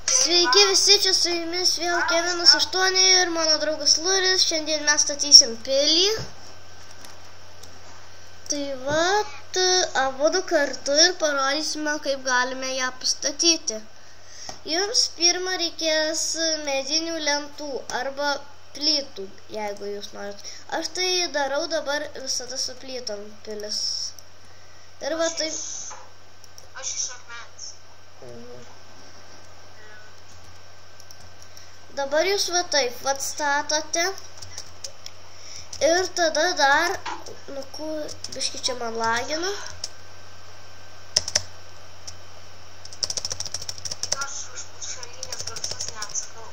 Sveiki visi, čia su jumis vėl Kevinas 8 ir mano draugas Luris. Šiandien mes statysim pilį. Tai vat, abudu kartu ir parodysime, kaip galime ją pastatyti. Jums pirmą reikės medinių lentų arba plytų, jeigu jūs norit. Aš tai darau dabar visada su plytom pilis. Ir va tai... Aš iš akmens. Dabar jūs va taip vat statote ir tada dar, biškį čia man lagina. Aš už šalinės garsus neatsakau.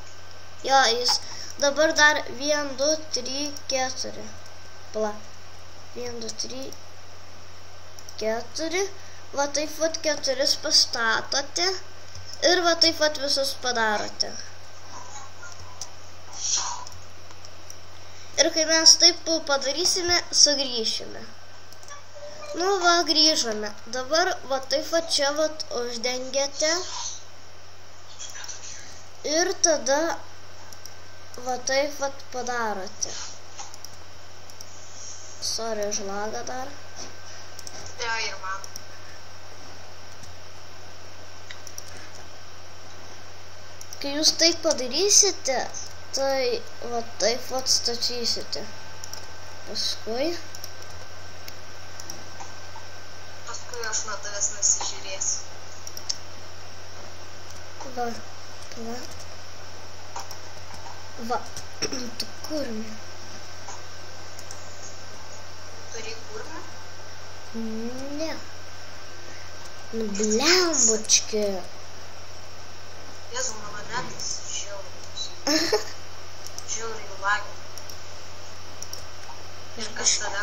Jo, jis dabar dar 1, 2, 3, 4. Pala. 1, 2, 3, 4. Va taip vat 4 pastatote ir va taip vat visus padarote. Ir kai mes taip padarysime, sugrįšime. Nu va, grįžome. Dabar va taip va čia va uždengiate. Ir tada va taip va padarote. Sorry, už lagą dar. Jo, ir man. Kai jūs taip padarysite, tai va taip va statysite. Paskui aš nuo tavęs nusižiūrėsiu. Va, va. Va, tu kurmi. Turi kurmą? Ne. Nu, blembučki. Jezu, mano netas žiaurius. Žiauriai lagina. Ir kas tada?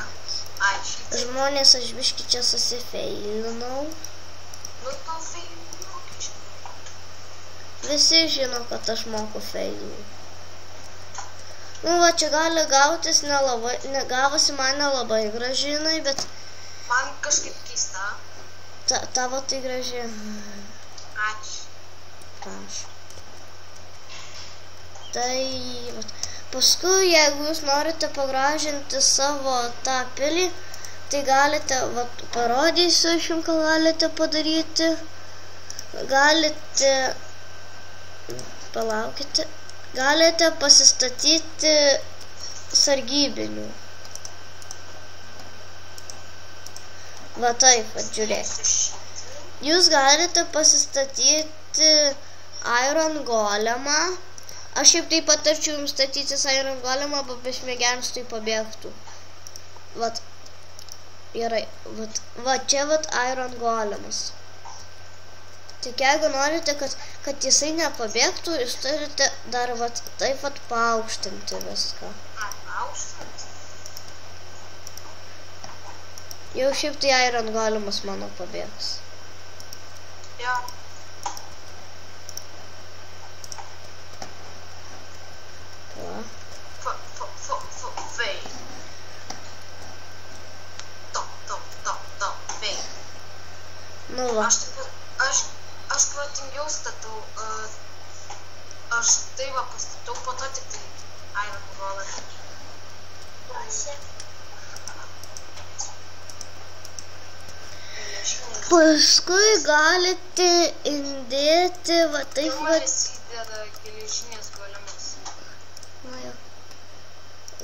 Ai, šitai. Žmonės, aš biškį čia susifeilinau. Nu, tu feilinau, žinau. Visi žino, kad aš moku feilų. Nu, va, čia gali gautis nelabai, gavosi man nelabai gražinai, bet... Man kažkaip keista. Tavo tai graži. Ačiū. Prašau. Tai, vat, paskui, jeigu jūs norite pagražinti savo tą pilį, tai galite, vat, parodysiu, aš jums ką galite padaryti. Galite, palaukite, galite pasistatyti sargybinių. Va taip, vat, žiūrėk. Jūs galite pasistatyti Iron Golemą. Aš šiaip taip patarčiau jums statytis Iron Golemą, bet bešmėgiams tai pabėgtų. Vat, gerai, va čia vat Iron Golemas. Tik jeigu norite, kad jisai nepabėgtų, jūs turite dar vat taip vat paaukštinti viską. Paaukštinti? Jau šiaip tai Iron Golemas mano pabėgs. Jo. Fei. Top, fei. Nu va. Aš protingiau statau, aš tai va pastatau, po to tik tai Iron Golem. Paskui galite įdėti va taip va. Įdėda geležinės golemas. Na jau.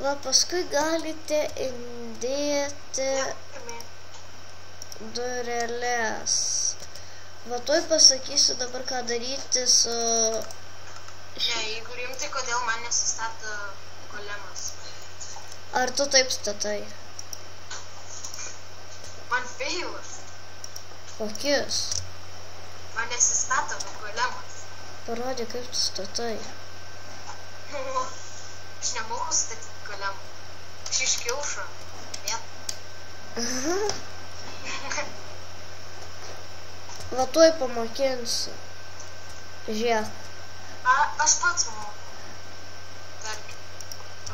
Va paskui galite įdėti dureles. Va tuoj pasakysiu dabar ką daryti su... Ne, jeigu rimtai, kodėl man nesistato golemas? Ar tu taip statai? Man feilas. Kokius? Man nesistato golemas. Parodė, kaip tu statai. Aš nemoku statyti golemą. Aš iš kiaušo. Va tuoj pamokinsiu. Žiūrėk. Aš pats moku. Tarkim.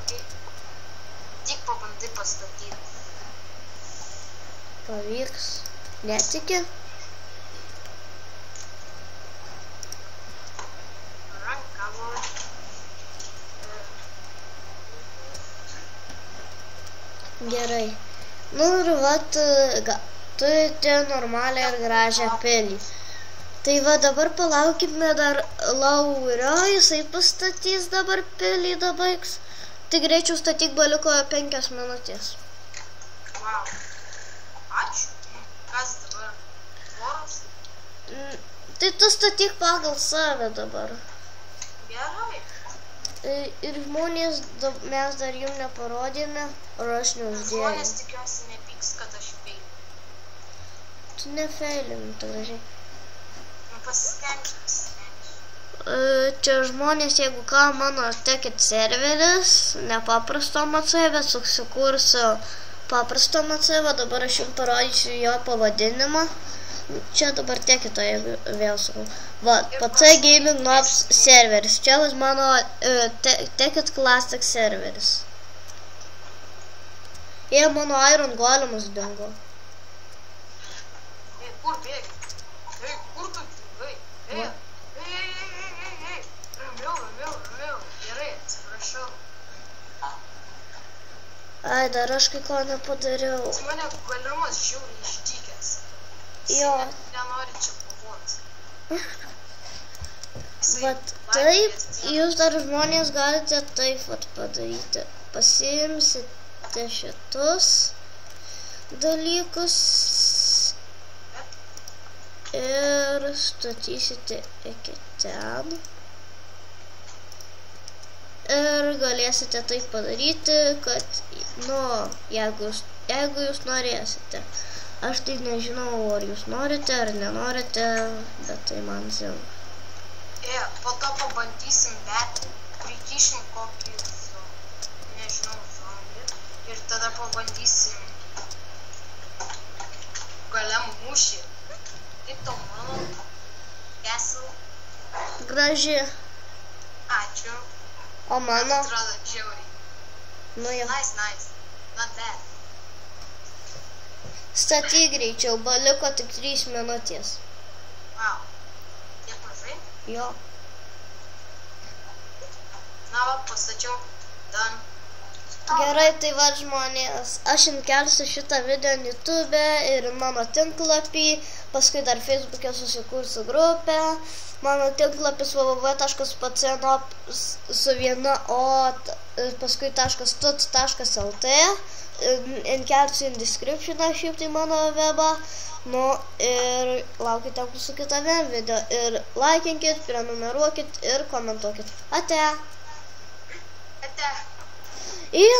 Okay. Tik pabandai pastatyti. Pavyks. Netiki? Gerai. Nu ir vat, turite normalią ir gražią pilį. Tai va dabar palaukime dar Laurio, jisai pastatys dabar pilį, dabaigs. Tai greičiau statyk, baliko 5 minutės. Wow. Ačiū. Kas dabar? Tvoros? Tai tu statyk pagal save dabar. Gerai. Ir žmonės, mes dar jums neparodėme, ar aš neuždėjau. Žmonės tikiuosi nepyks, kad aš feilinu. Tu nefeilinu, tu gražiai. Nu pasistengsiu. Čia žmonės, jeigu ką, mano tekit serveris, nepaprasto MC, bet susikursiu paprasto MC, va dabar aš jums parodysiu jo pavadinimą. Čia dabar tekito, jeigu vėl sakau. Va, PC Gaming Nobs serveris. Čia vas mano tekit Classic serveris. Jie mano Iron Golemas dingo. Kur bėgi? Kur tu dingai? Ramiau. Gerai, atsiprašau. Ai, dar aš kai ko nepadariau. Tai mane galimas žiauriai išdykęs. Jo. Nenori čia kovoti. Vat taip, jūs dar žmonės galite taip vat padaryti. Pasiimsite šitus dalykus ir statysite iki ten. Ir galėsite taip padaryti, kad, nu, jeigu jūs norėsite. Aš tai nežinau, ar jūs norite, ar nenorite, bet tai man zin. Po to pabandysim, bet prikišim kokį, nežinau, zombį. Ir tada pabandysim galemų mūšį. Kaip to mano? Castle. Graži. Ačiū. O mano? Atrodo žiauriai. Nu jau. Nice. Not bad. Statyk greičiau, liko tik 3 minutės. Wow. Tiek mažai? Jo. Na va, pastačiau. Done. Gerai, tai va žmonės, aš kelsiu šitą video ant YouTube ir mano tinklapį, paskui dar Facebook'e susikursiu grupę. Mano tinklapis www.pcnob su viena o, paskui .tut.lt. Kelsiu in descriptioną šiaip tai mano webą. Nu ir laukite mūsų kitame video. Ir laikinkit, prenumeruokit ir komentuokit. Ate! Ate! Ir